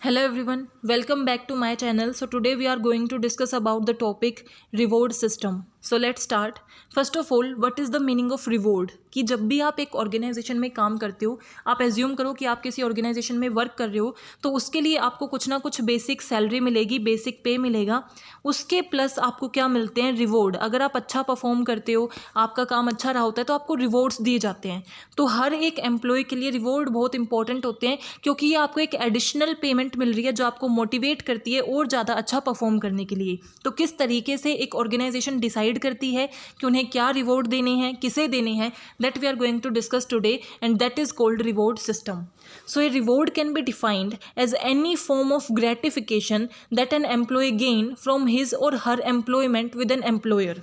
Hello everyone, welcome back to my channel. So today we are going to discuss about the topic reward system. So let's start. First of all, what is the meaning of reward? कि जब भी आप एक organisation में काम करते हो, आप एज्यूम करो कि आप किसी ऑर्गेनाइजेशन में वर्क कर रहे हो, तो उसके लिए आपको कुछ ना कुछ बेसिक सैलरी मिलेगी, बेसिक पे मिलेगा. उसके प्लस आपको क्या मिलते हैं? रिवॉर्ड. अगर आप अच्छा परफॉर्म करते हो, आपका काम अच्छा रहा होता है, तो आपको रिवॉर्ड्स दिए जाते हैं. तो हर एक एम्प्लॉय के लिए रिवॉर्ड बहुत इंपॉर्टेंट होते हैं, क्योंकि ये आपको एक एडिशनल पेमेंट मिल रही है जो आपको मोटिवेट करती है और ज़्यादा अच्छा परफॉर्म करने के लिए. तो किस तरीके से एक ऑर्गेनाइजेशन डिसाइड करती है कि उन्हें क्या रिवॉर्ड देने हैं, किसे देने हैं, that we are going to discuss today, and that is called reward system. So a reward can be defined as any form of gratification that an employee gain from his or her employment with an employer.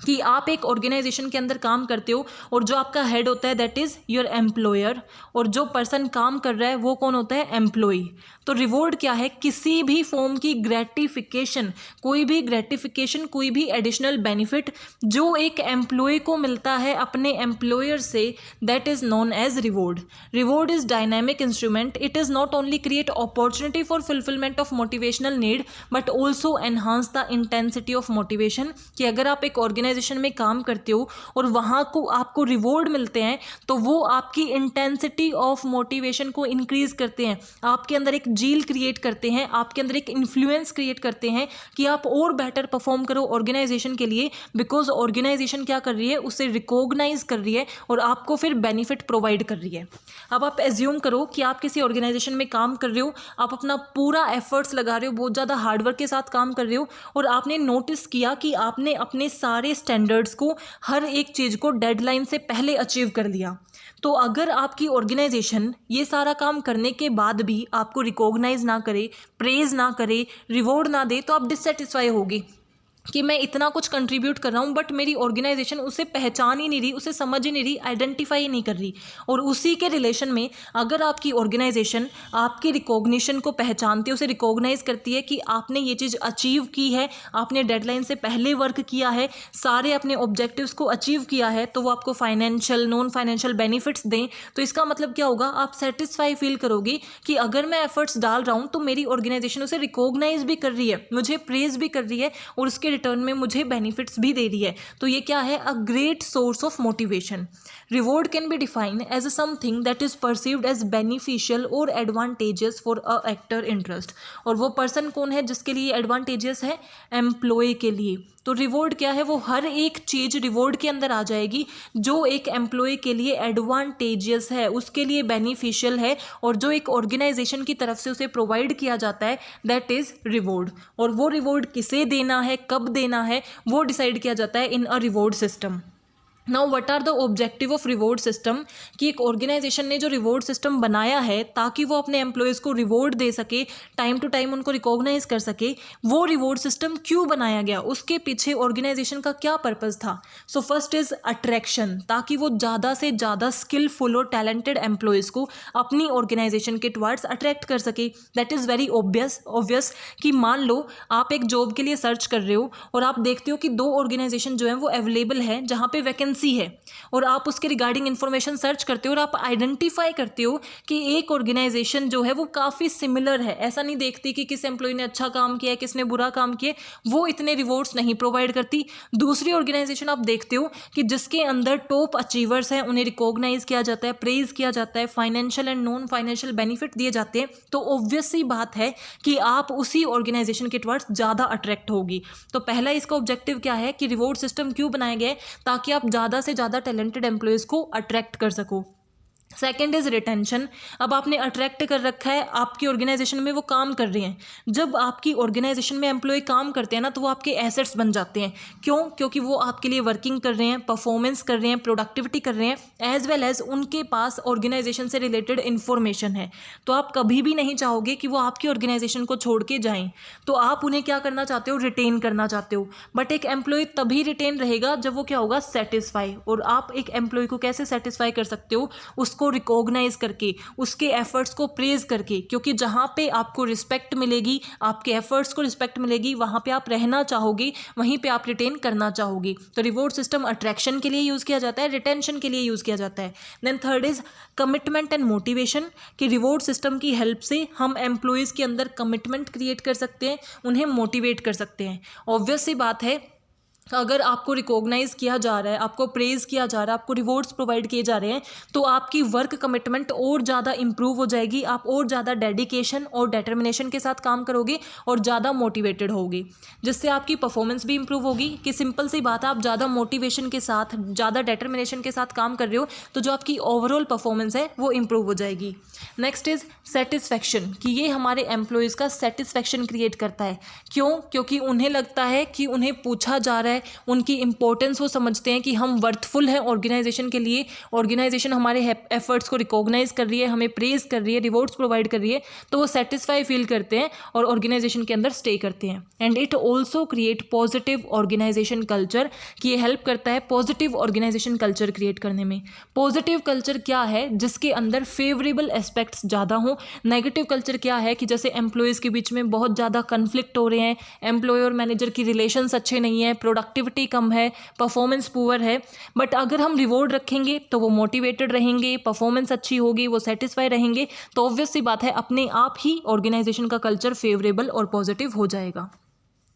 कि आप एक organisation के अंदर काम करते हो और जो आपका हेड होता है दैट इज़ योर एम्प्लॉयर, और जो पर्सन काम कर रहा है वो कौन होता है? एम्प्लॉई. तो रिवॉर्ड क्या है? किसी भी फॉर्म की ग्रेटिफिकेशन, कोई भी ग्रेटिफिकेशन, कोई भी एडिशनल बेनिफिट जो एक एम्प्लॉय को मिलता है अपने एम्प्लॉयर से, that is known as reward. Reward is dynamic instrument. It is not only create opportunity for fulfilment of motivational need but also enhance the intensity of motivation. कि अगर आप एक ऑर्गेनाइजेशन में काम करते हो और वहाँ को आपको रिवॉर्ड मिलते हैं, तो वो आपकी इंटेंसिटी ऑफ मोटिवेशन को इंक्रीज करते हैं, आपके अंदर एक जील क्रिएट करते हैं, आपके अंदर एक इन्फ्लुएंस क्रिएट करते हैं कि आप और बेटर परफॉर्म करो ऑर्गेनाइजेशन के लिए, बिकॉज ऑर्गेनाइजेशन क्या कर रही है? उसे रिकॉग्नाइज कर रही है और आपको फिर बेनिफिट प्रोवाइड कर रही है. अब आप एज्यूम करो कि आप किसी ऑर्गेनाइजेशन में काम कर रहे हो, आप अपना पूरा एफर्ट्स लगा रहे हो, बहुत ज़्यादा हार्डवर्क के साथ काम कर रहे हो, और आपने नोटिस किया कि आपने अपने सारे स्टैंडर्ड्स को, हर एक चीज़ को डेडलाइन से पहले अचीव कर लिया. तो अगर आपकी ऑर्गेनाइजेशन ये सारा काम करने के बाद भी आपको रिकॉग्नाइज ना करे, प्रेज ना करे, रिवॉर्ड ना दे, तो आप डिससेटिस्फाई होगी कि मैं इतना कुछ कंट्रीब्यूट कर रहा हूँ बट मेरी ऑर्गेनाइजेशन उसे पहचान ही नहीं रही, उसे समझ ही नहीं रही, आइडेंटिफाई ही नहीं कर रही. और उसी के रिलेशन में अगर आपकी ऑर्गेनाइजेशन आपकी रिकॉग्निशन को पहचानती है, उसे रिकॉग्नाइज करती है कि आपने ये चीज़ अचीव की है, आपने डेडलाइन से पहले वर्क किया है, सारे अपने ऑब्जेक्टिव्स को अचीव किया है, तो वो आपको फाइनेंशियल, नॉन फाइनेंशियल बेनिफिट्स दें, तो इसका मतलब क्या होगा? आप सेटिस्फाई फील करोगे कि अगर मैं एफर्ट्स डाल रहा हूँ तो मेरी ऑर्गेनाइजेशन उसे रिकॉग्नाइज भी कर रही है, मुझे प्रेज भी कर रही है, और उसके रिटर्न में मुझे बेनिफिट्स भी दे रही है. तो ये क्या है? A great source of motivation. Reward can be defined as something that is perceived as beneficial और advantages for a actor interest. और वो पर्सन कौन है जिसके लिए एडवांटेजेस है? एम्प्लॉय के लिए. तो रिवॉर्ड क्या है? वो हर एक चीज़ रिवॉर्ड के अंदर आ जाएगी जो एक एम्प्लॉय के लिए एडवांटेजियस है, उसके लिए बेनिफिशियल है, और जो एक ऑर्गेनाइजेशन की तरफ से उसे प्रोवाइड किया जाता है, दैट इज़ रिवॉर्ड. और वो रिवॉर्ड किसे देना है, कब देना है, वो डिसाइड किया जाता है in a reward system. Now what are the objective of reward system? कि एक ऑर्गेनाइजेशन ने जो रिवॉर्ड सिस्टम बनाया है ताकि वो अपने एम्प्लॉयज़ को रिवॉर्ड दे सके, टाइम टू टाइम उनको रिकॉग्नाइज कर सके, वो रिवॉर्ड सिस्टम क्यों बनाया गया, उसके पीछे ऑर्गेनाइजेशन का क्या पर्पज़ था? सो फर्स्ट इज़ अट्रैक्शन, ताकि वो ज़्यादा से ज़्यादा स्किलफुल और टैलेंटेड एम्प्लॉयज़ को अपनी ऑर्गेनाइजेशन के टुवर्ड्स अट्रैक्ट कर सके. दैट इज़ वेरी ऑब्वियस कि मान लो आप एक जॉब के लिए सर्च कर रहे हो और आप देखते हो कि दो ऑर्गेनाइजेशन जो है वो अवेलेबल है जहाँ पे वैकेंसी है, और आप उसके रिगार्डिंग इन्फॉर्मेशन सर्च करते हो और आप आइडेंटिफाई करते हो कि एक ऑर्गेनाइजेशन जो है वो काफ़ी सिमिलर है. ऐसा नहीं देखती कि किस एम्प्लॉय ने अच्छा काम किया है, किसने बुरा काम किया, वो इतने रिवॉर्ड्स नहीं प्रोवाइड करती. दूसरी ऑर्गेनाइजेशन आप देखते हो कि जिसके अंदर टॉप अचीवर्स हैं, उन्हें रिकॉग्नाइज किया जाता है, प्रेज किया जाता है, financial and non financial benefit दिए जाते हैं. तो ऑब्वियस सी बात है कि आप उसी ऑर्गेनाइजेशन के टुवर्ड्स ज़्यादा अट्रैक्ट होगी. तो पहला इसका ऑब्जेक्टिव क्या है कि रिवॉर्ड सिस्टम क्यों बनाया गया है? ताकि आप ज़्यादा से ज़्यादा टैलेंटेड एम्प्लॉयज़ को अट्रैक्ट कर सको. Second is retention. अब आपने अट्रैक्ट कर रखा है, आपकी ऑर्गेनाइजेशन में वो काम कर रहे हैं. जब आपकी ऑर्गेनाइजेशन में एम्प्लॉय काम करते हैं ना, तो वो आपके एसेट्स बन जाते हैं. क्यों? क्योंकि वो आपके लिए वर्किंग कर रहे हैं, परफॉर्मेंस कर रहे हैं, प्रोडक्टिविटी कर रहे हैं, एज वेल एज उनके पास ऑर्गेनाइजेशन से रिलेटेड इन्फॉर्मेशन है. तो आप कभी भी नहीं चाहोगे कि वो आपकी ऑर्गेनाइजेशन को छोड़ के जाएं. तो आप उन्हें क्या करना चाहते हो? रिटेन करना चाहते हो. बट एक एम्प्लॉय तभी रिटेन रहेगा जब वो क्या होगा? सेटिस्फाई. और आप एक एम्प्लॉय को कैसे सेटिस्फाई कर सकते हो? उसको को रिकॉग्नाइज करके, उसके एफर्ट्स को प्रेज करके, क्योंकि जहाँ पे आपको रिस्पेक्ट मिलेगी, आपके एफर्ट्स को रिस्पेक्ट मिलेगी, वहाँ पे आप रहना चाहोगे, वहीं पे आप रिटेन करना चाहोगे। तो रिवॉर्ड सिस्टम अट्रैक्शन के लिए यूज़ किया जाता है, रिटेंशन के लिए यूज़ किया जाता है। Then third is commitment and motivation, कि रिवॉर्ड सिस्टम की हेल्प से हम एम्प्लॉयज़ के अंदर कमिटमेंट क्रिएट कर सकते हैं, उन्हें मोटिवेट कर सकते हैं। ऑब्वियस सी बात है, अगर आपको रिकॉग्नाइज किया जा रहा है, आपको प्रेज़ किया जा रहा है, आपको रिवॉर्ड्स प्रोवाइड किए जा रहे हैं, तो आपकी वर्क कमिटमेंट और ज़्यादा इंप्रूव हो जाएगी, आप और ज़्यादा डेडिकेशन और डिटर्मिनेशन के साथ काम करोगे और ज़्यादा मोटिवेटेड होगे, जिससे आपकी परफॉर्मेंस भी इंप्रूव होगी। कि सिंपल सी बात है, आप ज़्यादा मोटिवेशन के साथ, ज़्यादा डिटर्मिनेशन के साथ काम कर रहे हो, तो जो आपकी ओवरऑल परफॉर्मेंस है वो इंप्रूव हो जाएगी। नेक्स्ट इज़ सेटिस्फैक्शन, कि ये हमारे एम्प्लॉयज़ का सेटिस्फैक्शन क्रिएट करता है। क्यों? क्योंकि उन्हें लगता है कि उन्हें पूछा जा रहा है, उनकी इंपॉर्टेंस वो समझते हैं कि हम वर्थफुल हैं ऑर्गेनाइजेशन के लिए, ऑर्गेनाइजेशन हमारे एफर्ट्स को रिकॉग्नाइज कर रही है, हमें प्रेज कर रही है, रिवॉर्ड्स प्रोवाइड कर रही है, तो वो सेटिस्फाई फील करते हैं और ऑर्गेनाइजेशन के अंदर स्टे करते हैं। And it also create positive organisation culture, कि ये हेल्प करता है पॉजिटिव ऑर्गेनाइजेशन कल्चर क्रिएट करने में। पॉजिटिव कल्चर क्या है? जिसके अंदर फेवरेबल एस्पेक्ट्स ज़्यादा हों। नेगेटिव कल्चर क्या है? कि जैसे एम्प्लॉयज़ के बीच में बहुत ज़्यादा कन्फ्लिक्ट हो रहे हैं, एम्प्लॉय और मैनेजर की रिलेशंस अच्छे नहीं है, प्रोडक्टिविटी कम है, परफॉर्मेंस पुअर है। बट अगर हम रिवॉर्ड रखेंगे तो वो मोटिवेटेड रहेंगे, परफॉर्मेंस अच्छी होगी, वो सेटिस्फाई रहेंगे, तो ऑब्वियस सी बात है, अपने आप ही ऑर्गेनाइजेशन का कल्चर फेवरेबल और पॉजिटिव हो जाएगा।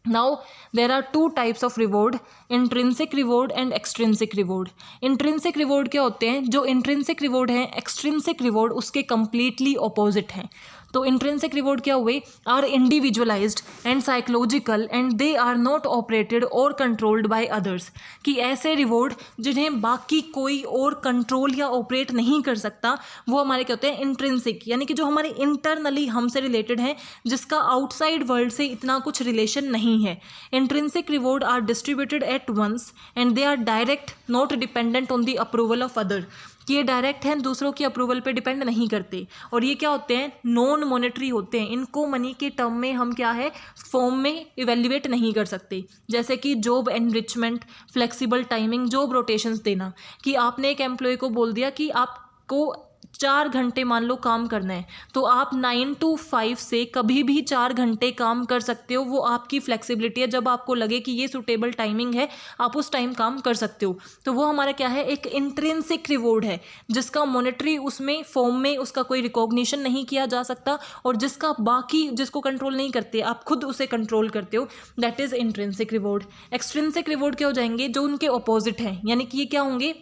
Now there are two types of reward, intrinsic reward and extrinsic reward. Intrinsic reward क्या होते हैं? जो intrinsic reward है, extrinsic reward उसके completely opposite हैं। तो इंट्रिंसिक रिवॉर्ड क्या हुए? Are individualised and psychological and they are not operated और कंट्रोल्ड बाय अदर्स, कि ऐसे रिवॉर्ड जिन्हें बाकी कोई और कंट्रोल या ऑपरेट नहीं कर सकता, वो हमारे क्या होते हैं? इंट्रिंसिक, यानी कि जो हमारे इंटरनली हमसे रिलेटेड हैं, जिसका आउटसाइड वर्ल्ड से इतना कुछ रिलेशन नहीं है। Intrinsic reward are distributed at once and they are direct, not dependent on the approval of other, कि ये डायरेक्ट हैं, दूसरों की अप्रूवल पे डिपेंड नहीं करते। और ये क्या होते हैं? नॉन मॉनेटरी होते हैं। इनको मनी के टर्म में हम क्या है, फॉर्म में इवेल्युएट नहीं कर सकते। जैसे कि job enrichment, flexible timing, job rotations देना, कि आपने एक एम्प्लॉय को बोल दिया कि आपको 4 घंटे मान लो काम करना है, तो आप 9 to 5 से कभी भी 4 घंटे काम कर सकते हो। वो आपकी फ्लेक्सिबिलिटी है, जब आपको लगे कि ये सूटेबल टाइमिंग है, आप उस टाइम काम कर सकते हो। तो वो हमारा क्या है? एक इंट्रिंसिक रिवॉर्ड है, जिसका मॉनेटरी उसमें फॉर्म में उसका कोई रिकॉग्निशन नहीं किया जा सकता, और जिसका बाकी जिसको कंट्रोल नहीं करते, आप खुद उसे कंट्रोल करते हो, that is intrinsic reward. Extrinsic reward क्या हो जाएंगे? जो उनके अपोजिट हैं, यानी कि ये क्या होंगे?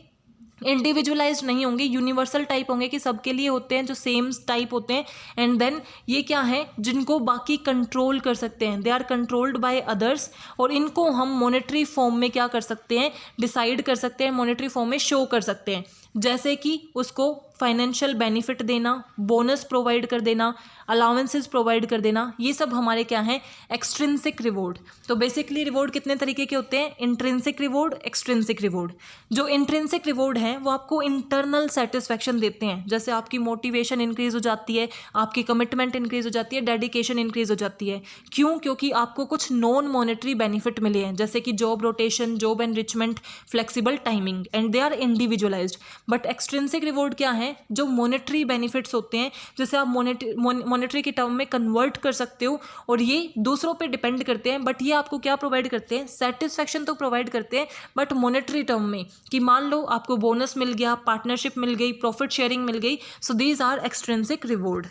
इंडिविजुअलाइज नहीं होंगे, यूनिवर्सल टाइप होंगे, कि सबके लिए होते हैं, जो सेम टाइप होते हैं। एंड देन ये क्या है? जिनको बाकी कंट्रोल कर सकते हैं, they are controlled by others, और इनको हम मॉनेटरी फॉर्म में क्या कर सकते हैं? डिसाइड कर सकते हैं, मॉनेटरी फॉर्म में शो कर सकते हैं। जैसे कि उसको फाइनेंशियल बेनिफिट देना, बोनस प्रोवाइड कर देना, अलाउंसेस प्रोवाइड कर देना, ये सब हमारे क्या हैं? Extrinsic reward. तो बेसिकली रिवॉर्ड कितने तरीके के होते हैं? Intrinsic reward, extrinsic reward. जो इंट्रिंसिक रिवॉर्ड हैं वो आपको इंटरनल सेटिस्फैक्शन देते हैं, जैसे आपकी मोटिवेशन इंक्रीज हो जाती है, आपकी कमिटमेंट इंक्रीज हो जाती है, डेडिकेशन इंक्रीज हो जाती है। क्यों? क्योंकि आपको कुछ नॉन मॉनेटरी बेनिफिट मिले हैं, जैसे कि job rotation, job enrichment, flexible timing, and they are individualised. But extrinsic reward क्या है? जो मॉनेटरी बेनिफिट्स होते हैं, जैसे आप मॉनेटरी के टर्म में कन्वर्ट कर सकते हो, और ये दूसरों पे डिपेंड करते हैं, बट ये आपको क्या प्रोवाइड करते हैं? सेटिस्फैक्शन तो प्रोवाइड करते हैं, बट मॉनेटरी टर्म में, कि मान लो आपको बोनस मिल गया, पार्टनरशिप मिल गई, प्रॉफिट शेयरिंग मिल गई। So these are extrinsic reward.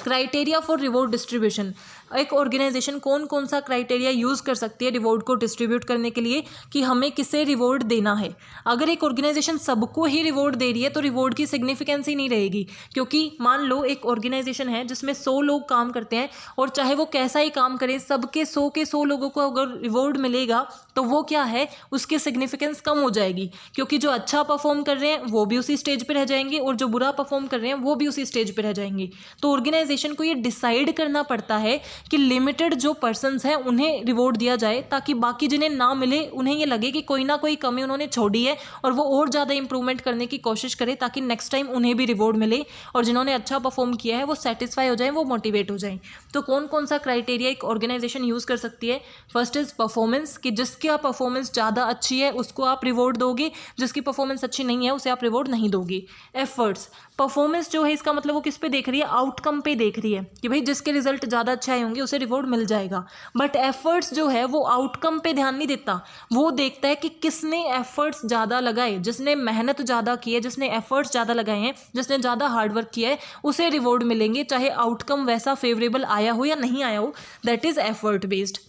Criteria for reward distribution, एक ऑर्गेनाइजेशन कौन कौन सा क्राइटेरिया यूज़ कर सकती है रिवॉर्ड को डिस्ट्रीब्यूट करने के लिए, कि हमें किसे रिवॉर्ड देना है। अगर एक ऑर्गेनाइजेशन सबको ही रिवॉर्ड दे रही है तो रिवॉर्ड की सिग्निफिकेंस ही नहीं रहेगी, क्योंकि मान लो एक ऑर्गेनाइजेशन है जिसमें 100 लोग काम करते हैं, और चाहे वो कैसा ही काम करें, सबके 100 के 100 लोगों को अगर रिवॉर्ड मिलेगा, तो वो क्या है? उसकी सिग्निफिकेंस कम हो जाएगी, क्योंकि जो अच्छा परफॉर्म कर रहे हैं वो भी उसी स्टेज पर रह जाएंगे, और जो बुरा परफॉर्म कर रहे हैं वो भी उसी स्टेज पर रह जाएंगे। तो ऑर्गेनाइजेशन को ये डिसाइड करना पड़ता है कि लिमिटेड जो पर्सन्स हैं उन्हें रिवॉर्ड दिया जाए, ताकि बाकी जिन्हें ना मिले उन्हें ये लगे कि कोई ना कोई कमी उन्होंने छोड़ी है और वो और ज़्यादा इंप्रूवमेंट करने की कोशिश करें, ताकि नेक्स्ट टाइम उन्हें भी रिवॉर्ड मिले और जिन्होंने अच्छा परफॉर्म किया है वो सेटिस्फाई हो जाए, वो मोटिवेट हो जाए। तो कौन कौन सा क्राइटेरिया एक ऑर्गेनाइजेशन यूज़ कर सकती है? फर्स्ट इज परफॉर्मेंस, कि जिसकी आप परफॉर्मेंस ज़्यादा अच्छी है उसको आप रिवॉर्ड दोगे, जिसकी परफॉर्मेंस अच्छी नहीं है उसे आप रिवॉर्ड नहीं दोगे। एफर्ट्स, परफॉर्मेंस जो है इसका मतलब वो किस पे देख रही है? आउटकम पे देख रही है कि भाई जिसके रिजल्ट ज़्यादा अच्छे आए होंगे उसे रिवॉर्ड मिल जाएगा। बट एफर्ट्स जो है वो आउटकम पे ध्यान नहीं देता, वो देखता है कि किसने एफर्ट्स ज़्यादा लगाए, जिसने मेहनत ज़्यादा की है, जिसने एफर्ट्स ज़्यादा लगाए हैं, जिसने ज़्यादा हार्डवर्क किया है उसे रिवॉर्ड मिलेंगे, चाहे आउटकम वैसा फेवरेबल आया हो या नहीं आया हो। That is effort based.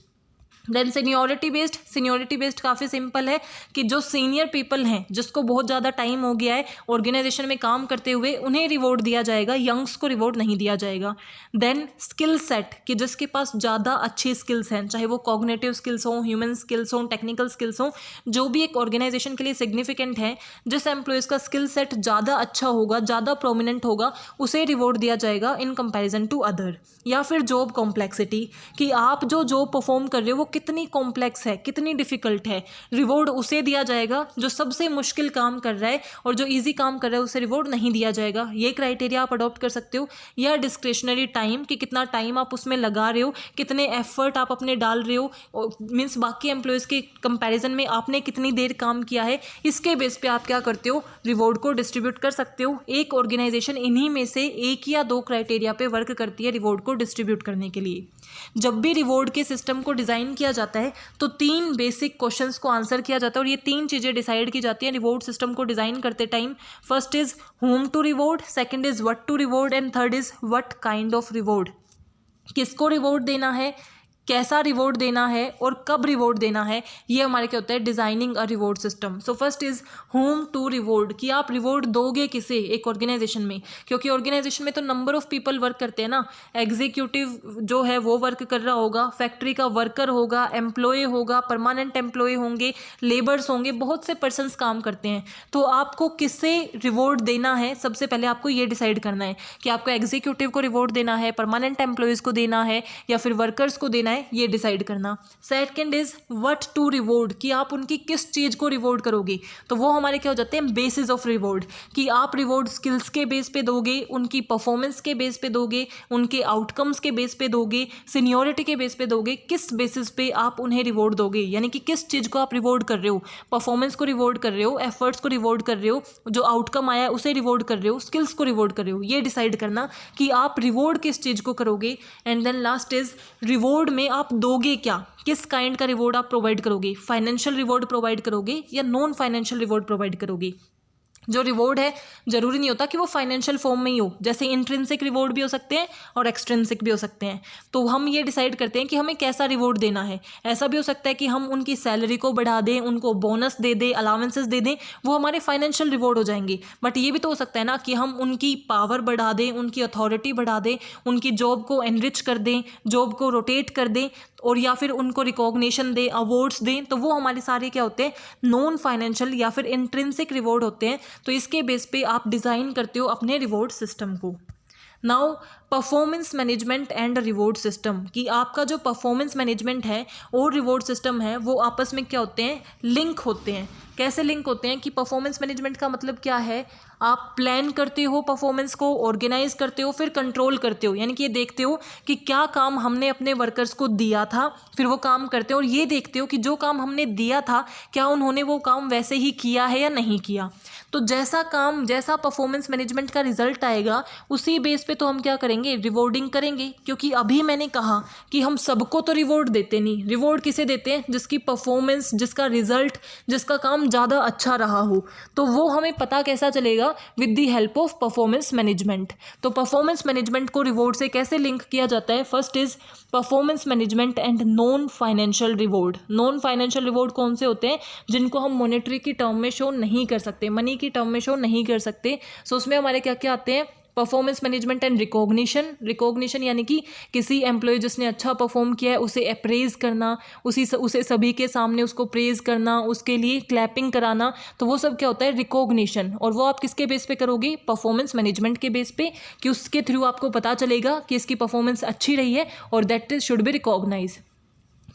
Then seniority based, seniority based काफ़ी सिंपल है कि जो सीनियर पीपल हैं, जिसको बहुत ज़्यादा टाइम हो गया है ऑर्गेनाइजेशन में काम करते हुए, उन्हें रिवॉर्ड दिया जाएगा, यंग्स को रिवॉर्ड नहीं दिया जाएगा। देन स्किल सेट, कि जिसके पास ज़्यादा अच्छी स्किल्स हैं, चाहे वो कॉग्निटिव स्किल्स हों, ह्यूमन स्किल्स हों, टेक्निकल स्किल्स हों, जो भी एक ऑर्गेनाइजेशन के लिए सिग्निफिकेंट है, जिस एम्प्लॉयज़ का स्किल सेट ज़्यादा अच्छा होगा, ज़्यादा प्रोमिनेंट होगा, उसे रिवॉर्ड दिया जाएगा इन कंपैरिजन टू अदर। या फिर जॉब कॉम्प्लेक्सिटी, कि आप जो जॉब परफॉर्म कर रहे हो वो कितनी कॉम्प्लेक्स है, कितनी डिफ़िकल्ट है, रिवॉर्ड उसे दिया जाएगा जो सबसे मुश्किल काम कर रहा है, और जो इजी काम कर रहा है उसे रिवॉर्ड नहीं दिया जाएगा। ये क्राइटेरिया आप अडॉप्ट कर सकते हो। या डिस्क्रिशनरी टाइम, कि कितना टाइम आप उसमें लगा रहे हो, कितने एफर्ट आप अपने डाल रहे हो, मीन्स बाकी एम्प्लॉयज़ के कंपैरिजन में आपने कितनी देर काम किया है, इसके बेस पे आप क्या करते हो, रिवॉर्ड को डिस्ट्रीब्यूट कर सकते हो। एक ऑर्गेनाइजेशन इन्हीं में से एक या दो क्राइटेरिया पे वर्क करती है रिवॉर्ड को डिस्ट्रीब्यूट करने के लिए। जब भी रिवॉर्ड के सिस्टम को डिज़ाइन किया जाता है तो 3 बेसिक क्वेश्चंस को आंसर किया जाता है, और ये 3 चीज़ें डिसाइड की जाती हैं रिवॉर्ड सिस्टम को डिज़ाइन करते time. First is whom to reward, second is what to reward, and third is what kind of reward. किसको रिवॉर्ड देना है, कैसा रिवॉर्ड देना है और कब रिवॉर्ड देना है, ये हमारे क्या होता है, designing a reward system. So first is whom to reward, कि आप रिवॉर्ड दोगे किसे एक ऑर्गेनाइजेशन में, क्योंकि ऑर्गेनाइजेशन में तो नंबर ऑफ पीपल वर्क करते हैं ना। एग्जीक्यूटिव जो है वो वर्क कर रहा होगा, फैक्ट्री का वर्कर होगा, एम्प्लॉय होगा, परमानेंट एम्प्लॉय होंगे, लेबर्स होंगे, बहुत से पर्सनस काम करते हैं। तो आपको किससे रिवॉर्ड देना है, सबसे पहले आपको ये डिसाइड करना है कि आपको एग्जीक्यूटिव को रिवॉर्ड देना है, परमानेंट एम्प्लॉयज़ को देना है, या फिर वर्कर्स को देना है, ये डिसाइड करना। Second is what to reward, कि आप उनकी किस चीज़ को रिवॉर्ड करोगे। तो वो हमारे क्या हो जाते हैं, बेसिस ऑफ रिवॉर्ड, कि आप रिवॉर्ड स्किल्स के बेस पे दोगे, उनकी परफॉर्मेंस के बेस पे दोगे, उनके आउटकम्स के बेस पे दोगे, सीनियोरिटी के बेस पे दोगे, किस बेसिस पे आप उन्हें रिवॉर्ड दोगे, यानी कि किस चीज़ को आप रिवॉर्ड कर रहे हो, परफॉर्मेंस को रिवॉर्ड कर रहे हो, एफर्ट्स को रिवॉर्ड कर रहे हो, जो आउटकम आया है उसे रिवॉर्ड कर रहे हो, स्किल्स को रिवॉर्ड कर रहे हो, ये डिसाइड करना कि आप रिवॉर्ड किस चीज़ को करोगे। And then last is reward में आप दोगे क्या, किस काइंड का रिवॉर्ड आप प्रोवाइड करोगे, फाइनेंशियल रिवॉर्ड प्रोवाइड करोगे या नॉन फाइनेंशियल रिवॉर्ड प्रोवाइड करोगे। जो रिवॉर्ड है जरूरी नहीं होता कि वो फाइनेंशियल फॉर्म में ही हो, जैसे इंट्रिंसिक रिवॉर्ड भी हो सकते हैं और एक्सट्रिंसिक भी हो सकते हैं। तो हम ये डिसाइड करते हैं कि हमें कैसा रिवॉर्ड देना है। ऐसा भी हो सकता है कि हम उनकी सैलरी को बढ़ा दें, उनको बोनस दे दें, अलाउंसेस दे दें, वो हमारे फाइनेंशियल रिवॉर्ड हो जाएंगे। बट ये भी तो हो सकता है ना कि हम उनकी पावर बढ़ा दें, उनकी अथॉरिटी बढ़ा दें, उनकी जॉब को एनरिच कर दें, जॉब को रोटेट कर दें, और या फिर उनको रिकॉग्निशन दें, अवार्ड्स दें, तो वो हमारे सारे क्या होते हैं, नॉन फाइनेंशियल या फिर इंट्रिंसिक रिवॉर्ड होते हैं। तो इसके बेस पे आप डिज़ाइन करते हो अपने रिवॉर्ड सिस्टम को। Now performance management and reward system, कि आपका जो परफॉर्मेंस मैनेजमेंट है और रिवॉर्ड सिस्टम है वो आपस में क्या होते हैं, लिंक होते हैं। कैसे लिंक होते हैं कि परफॉर्मेंस मैनेजमेंट का मतलब क्या है, आप प्लान करते हो परफॉर्मेंस को, ऑर्गेनाइज करते हो, फिर कंट्रोल करते हो, यानी कि ये देखते हो कि क्या काम हमने अपने वर्कर्स को दिया था, फिर वो काम करते हो, और ये देखते हो कि जो काम हमने दिया था क्या उन्होंने वो काम वैसे ही किया है या नहीं किया। तो जैसा काम, जैसा परफॉर्मेंस मैनेजमेंट का रिजल्ट आएगा उसी बेस पे तो हम क्या करेंगे, रिवॉर्डिंग करेंगे। क्योंकि अभी मैंने कहा कि हम सबको तो रिवॉर्ड देते नहीं, रिवॉर्ड किसे देते हैं, जिसकी परफॉर्मेंस, जिसका रिजल्ट, जिसका काम ज़्यादा अच्छा रहा हो। तो वो हमें पता कैसा चलेगा, with the help of performance management. तो परफॉर्मेंस मैनेजमेंट को रिवॉर्ड से कैसे लिंक किया जाता है, first is performance management and non financial reward. Non financial reward कौन से होते हैं, जिनको हम मॉनेटरी की टर्म में शो नहीं कर सकते, मनी की टर्म में शो नहीं कर सकते। सो उसमें हमारे क्या क्या आते हैं, परफॉर्मेंस मैनेजमेंट एंड रिकॉग्निशन यानी कि किसी एम्प्लॉय जिसने अच्छा परफॉर्म किया है उसे अप्रेज करना, उसे सभी के सामने उसको प्रेज करना, उसके लिए क्लैपिंग कराना, तो वो सब क्या होता है रिकॉग्निशन। और वो आप किसके बेस पे करोगे, परफॉर्मेंस मैनेजमेंट के बेस पे, कि उसके थ्रू आपको पता चलेगा कि इसकी परफॉर्मेंस अच्छी रही है और that is should be recognise.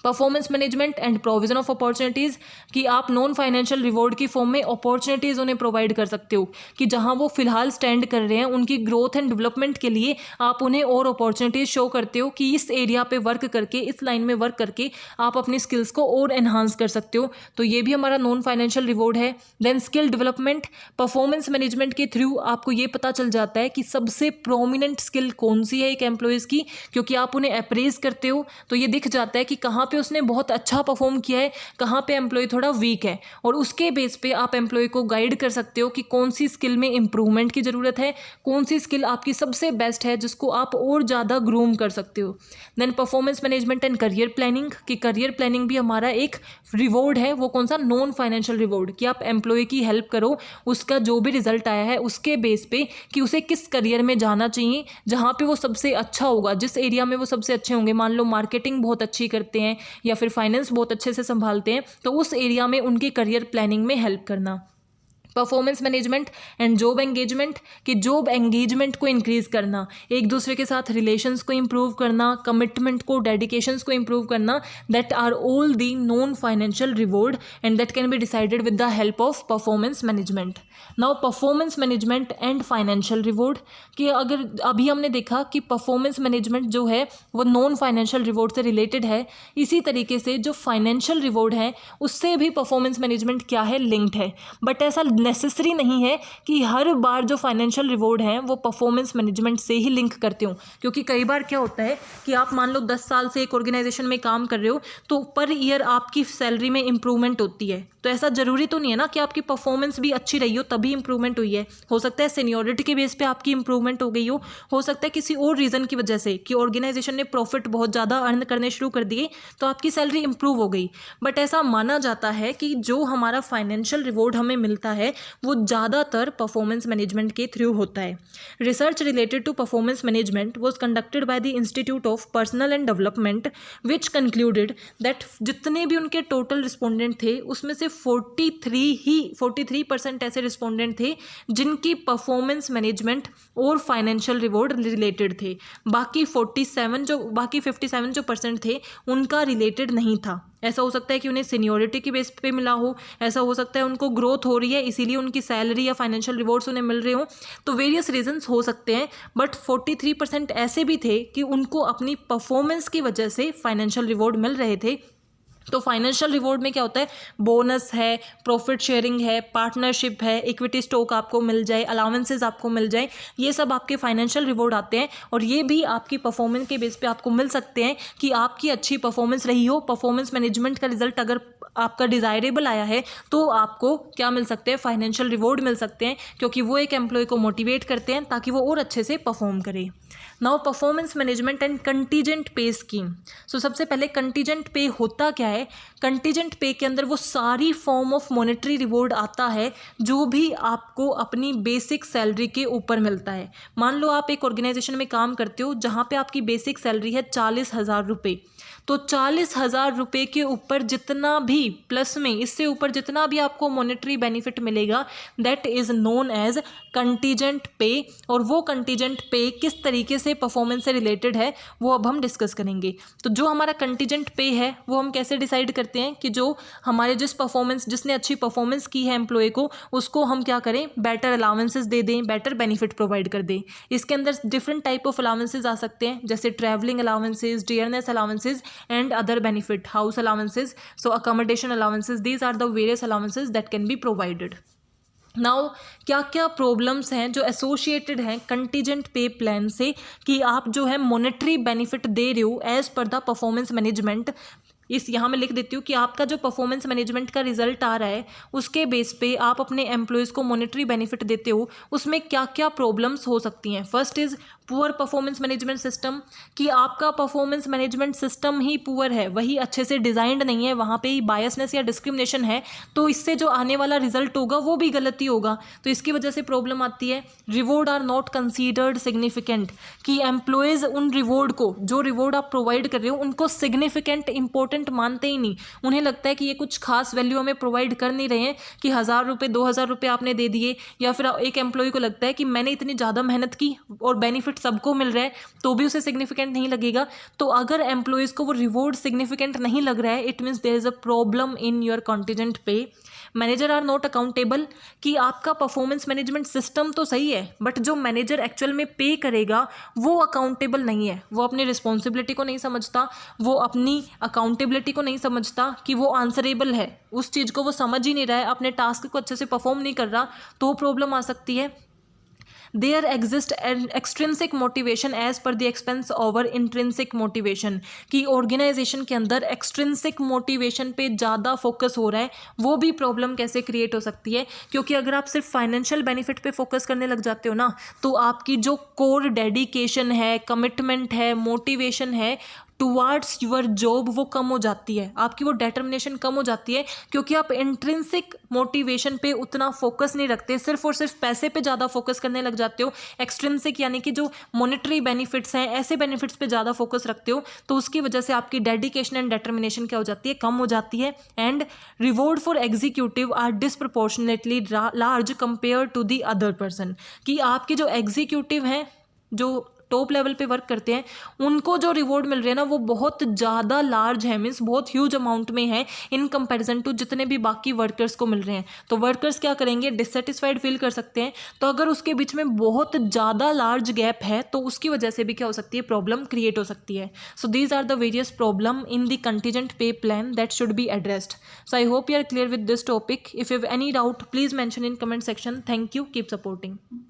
Performance management and provision of opportunities, कि आप नॉन फाइनेंशियल रिवॉर्ड की फॉर्म में अपॉर्चुनिटीज़ उन्हें प्रोवाइड कर सकते हो कि जहां वो फिलहाल स्टैंड कर रहे हैं उनकी ग्रोथ एंड डेवलपमेंट के लिए आप उन्हें और अपॉर्चुनिटीज़ शो करते हो कि इस एरिया पे वर्क करके, इस लाइन में वर्क करके आप अपनी स्किल्स को और एनहांस कर सकते हो, तो ये भी हमारा नॉन फाइनेंशियल रिवॉर्ड है। Then skill development, performance management के थ्रू आपको ये पता चल जाता है कि सबसे प्रोमिनेंट स्किल कौन सी है एक एम्प्लॉयज़ की, क्योंकि आप उन्हें अप्रेज करते हो तो ये दिख जाता है कि कहाँ पे उसने बहुत अच्छा परफॉर्म किया है, कहाँ पे एम्प्लॉय थोड़ा वीक है, और उसके बेस पे आप एम्प्लॉय को गाइड कर सकते हो कि कौन सी स्किल में इंप्रूवमेंट की ज़रूरत है, कौन सी स्किल आपकी सबसे बेस्ट है जिसको आप और ज़्यादा ग्रूम कर सकते हो। Then performance management and career planning, कि करियर प्लानिंग भी हमारा एक रिवॉर्ड है। वो कौन सा, नॉन फाइनेंशियल रिवॉर्ड, कि आप एम्प्लॉय की हेल्प करो, उसका जो भी रिजल्ट आया है उसके बेस पे कि उसे किस करियर में जाना चाहिए जहाँ पे वो सबसे अच्छा होगा, जिस एरिया में वो सबसे अच्छे होंगे। मान लो मार्केटिंग बहुत अच्छी करते हैं या फिर फाइनेंस बहुत अच्छे से संभालते हैं, तो उस एरिया में उनकी करियर प्लानिंग में हेल्प करना। Performance management and job engagement, कि जॉब एंगेजमेंट को इंक्रीज करना, एक दूसरे के साथ रिलेशंस को इंप्रूव करना, कमिटमेंट को, डेडिकेशंस को इंप्रूव करना, that are all the non financial reward and that can be decided with the help of performance management. Now performance management and financial reward, कि अगर अभी हमने देखा कि परफॉर्मेंस मैनेजमेंट जो है वो नॉन फाइनेंशियल रिवॉर्ड से रिलेटेड है, इसी तरीके से जो फाइनेंशियल रिवॉर्ड है उससे भी परफॉर्मेंस मैनेजमेंट क्या है, लिंक्ड है। बट ऐसा नेसेसरी नहीं है कि हर बार जो फाइनेंशियल रिवॉर्ड हैं वो परफॉर्मेंस मैनेजमेंट से ही लिंक करते हो, क्योंकि कई बार क्या होता है कि आप मान लो 10 साल से एक ऑर्गेनाइजेशन में काम कर रहे हो तो पर ईयर आपकी सैलरी में इंप्रूवमेंट होती है, तो ऐसा जरूरी तो नहीं है ना कि आपकी परफॉर्मेंस भी अच्छी रही हो तभी इंप्रूवमेंट हुई है। हो सकता है सीनियरिटी के बेस पे आपकी इंप्रूवमेंट हो गई हो सकता है किसी और रीज़न की वजह से कि ऑर्गेनाइजेशन ने प्रॉफिट बहुत ज़्यादा अर्न करने शुरू कर दिए तो आपकी सैलरी इंप्रूव हो गई। बट ऐसा माना जाता है कि जो हमारा फाइनेंशियल रिवॉर्ड हमें मिलता है वो ज़्यादातर परफॉर्मेंस मैनेजमेंट के थ्रू होता है। Research related to performance management was conducted by the Institute of Personnel and Development which concluded that जितने भी उनके टोटल रिस्पोंडेंट थे उसमें से 43% ऐसे रिस्पोंडेंट थे जिनकी परफॉर्मेंस मैनेजमेंट और फाइनेंशियल रिवॉर्ड रिलेटेड थे। बाकी 57 जो परसेंट थे उनका रिलेटेड नहीं था। ऐसा हो सकता है कि उन्हें सीनियरिटी की बेस पे मिला हो, ऐसा हो सकता है उनको ग्रोथ हो रही है इसीलिए उनकी सैलरी या फाइनेंशियल रिवॉर्ड्स उन्हें मिल रहे हो, तो वेरियस रीजंस हो सकते हैं। बट 43% ऐसे भी थे कि उनको अपनी परफॉर्मेंस की वजह से फाइनेंशियल रिवॉर्ड मिल रहे थे। तो फाइनेंशियल रिवॉर्ड में क्या होता है, बोनस है, प्रॉफिट शेयरिंग है, पार्टनरशिप है, इक्विटी स्टॉक आपको मिल जाए, अलाउंसेस आपको मिल जाए, ये सब आपके फाइनेंशियल रिवॉर्ड आते हैं और ये भी आपकी परफॉर्मेंस के बेस पे आपको मिल सकते हैं कि आपकी अच्छी परफॉर्मेंस रही हो। परफॉर्मेंस मैनेजमेंट का रिजल्ट अगर आपका डिज़ायरेबल आया है तो आपको क्या मिल सकते हैं, फाइनेंशियल रिवॉर्ड मिल सकते हैं, क्योंकि वो एक एम्प्लॉय को मोटिवेट करते हैं ताकि वो और अच्छे से परफॉर्म करे। Now performance management and contingent पे स्कीम। सो सबसे पहले कंटीजेंट पे होता क्या है, कंटीजेंट पे के अंदर वो सारी फॉर्म ऑफ मॉनेटरी रिवॉर्ड आता है जो भी आपको अपनी बेसिक सैलरी के ऊपर मिलता है। मान लो आप एक ऑर्गेनाइजेशन में काम करते हो जहाँ पे आपकी बेसिक सैलरी है 40,000 रुपये, तो 40,000 रुपये के ऊपर जितना भी प्लस में इससे ऊपर जितना भी आपको मॉनेटरी बेनिफिट मिलेगा that is known as contingent pay. और वो कंटीजेंट पे किस तरीके से परफॉर्मेंस से रिलेटेड है वो अब हम डिस्कस करेंगे। तो जो हमारा कंटीजेंट पे है वो हम कैसे डिसाइड करते हैं कि जो हमारे जिसने अच्छी परफॉर्मेंस की है एम्प्लॉय को उसको हम क्या करें, बेटर अलाउंसेस दे दें, बेटर बेनिफिट प्रोवाइड कर दें। इसके अंदर डिफरेंट टाइप ऑफ अलाउंसेस आ सकते हैं जैसे travelling allowances, dearness allowances and other benefit, house allowances, so accommodation allowances, these are the various allowances that can be provided. Now क्या क्या प्रॉब्लम्स हैं जो एसोसिएटेड हैं कंटीजेंट पे प्लान से कि आप जो है मॉनेटरी बेनिफिट दे रहे हो as per the performance management. इस यहाँ मैं लिख देती हूँ कि आपका जो परफॉर्मेंस मैनेजमेंट का रिजल्ट आ रहा है उसके बेस पे आप अपने एम्प्लॉयज़ को मॉनेटरी बेनिफिट देते हो, उसमें क्या क्या प्रॉब्लम्स हो सकती हैं। First is poor performance management system, कि आपका परफॉर्मेंस मैनेजमेंट सिस्टम ही पुअर है, वही अच्छे से डिज़ाइंड नहीं है, वहाँ पे ही बायसनेस या डिस्क्रिमिनेशन है, तो इससे जो आने वाला रिजल्ट होगा वो भी गलती होगा, तो इसकी वजह से प्रॉब्लम आती है। Reward are not considered significant, कि एम्प्लॉयज़ उन रिवॉर्ड को, जो रिवॉर्ड आप प्रोवाइड कर रहे हो, उनको सिग्निफिकेंट इंपॉर्टेंट मानते ही नहीं। उन्हें लगता है कि ये कुछ खास वैल्यू हमें प्रोवाइड कर नहीं रहे हैं, कि 1,000 रुपये 2,000 रुपये आपने दे दिए, या फिर एक एम्प्लॉय को लगता है कि मैंने इतनी ज़्यादा मेहनत की और बेनिफिट सबको मिल रहा है, तो भी उसे सिग्निफिकेंट नहीं लगेगा। तो अगर एम्प्लॉयज़ को वो रिवॉर्ड सिग्निफिकेंट नहीं लग रहा है, it means there is a problem in your contingent pay. Manager are not accountable, कि आपका परफॉर्मेंस मैनेजमेंट सिस्टम तो सही है, बट जो मैनेजर एक्चुअल में पे करेगा वो अकाउंटेबल नहीं है, वो अपनी रिस्पॉन्सिबिलिटी को नहीं समझता, वो अपनी अकाउंटेबिलिटी को नहीं समझता कि वो आंसरेबल है, उस चीज़ को वो समझ ही नहीं रहा है, अपने टास्क को अच्छे से परफॉर्म नहीं कर रहा, तो प्रॉब्लम आ सकती है। There exist extrinsic motivation as per the expense over intrinsic motivation, कि ऑर्गेनाइजेशन के अंदर एक्सट्रिंसिक मोटिवेशन पे ज़्यादा फोकस हो रहा है, वो भी प्रॉब्लम कैसे क्रिएट हो सकती है। क्योंकि अगर आप सिर्फ फाइनेंशियल बेनिफिट पे फोकस करने लग जाते हो ना, तो आपकी जो कोर डेडिकेशन है, कमिटमेंट है, मोटिवेशन है टुवार्ड्स यूर जॉब, वो कम हो जाती है, आपकी वो डिटर्मिनेशन कम हो जाती है, क्योंकि आप इंट्रिंसिक मोटिवेशन पे उतना फोकस नहीं रखते, सिर्फ और सिर्फ पैसे पे ज़्यादा फोकस करने लग जाते हो। एक्सट्रिंसिक यानी कि जो मॉनेटरी बेनिफिट्स हैं, ऐसे बेनिफिट्स पे ज़्यादा फोकस रखते हो, तो उसकी वजह से आपकी डेडिकेशन एंड डिटर्मिनेशन क्या हो जाती है, कम हो जाती है। And reward for executive are disproportionately large compare to the other person, कि आपके जो एग्जीक्यूटिव हैं, जो टॉप लेवल पे वर्क करते हैं, उनको जो रिवॉर्ड मिल रहे हैं ना, वो बहुत ज़्यादा लार्ज है, मीन्स बहुत ह्यूज अमाउंट में है इन कंपैरिजन टू जितने भी बाकी वर्कर्स को मिल रहे हैं। तो वर्कर्स क्या करेंगे, डिससेटिस्फाइड फील कर सकते हैं। तो अगर उसके बीच में बहुत ज़्यादा लार्ज गैप है, तो उसकी वजह से भी क्या हो सकती है, प्रॉब्लम क्रिएट हो सकती है। So these are the various problem in the contingent pay plan that should be addressed. So I hope you are clear with this topic. If you have any doubt, please mention in comment section. Thank you, keep supporting.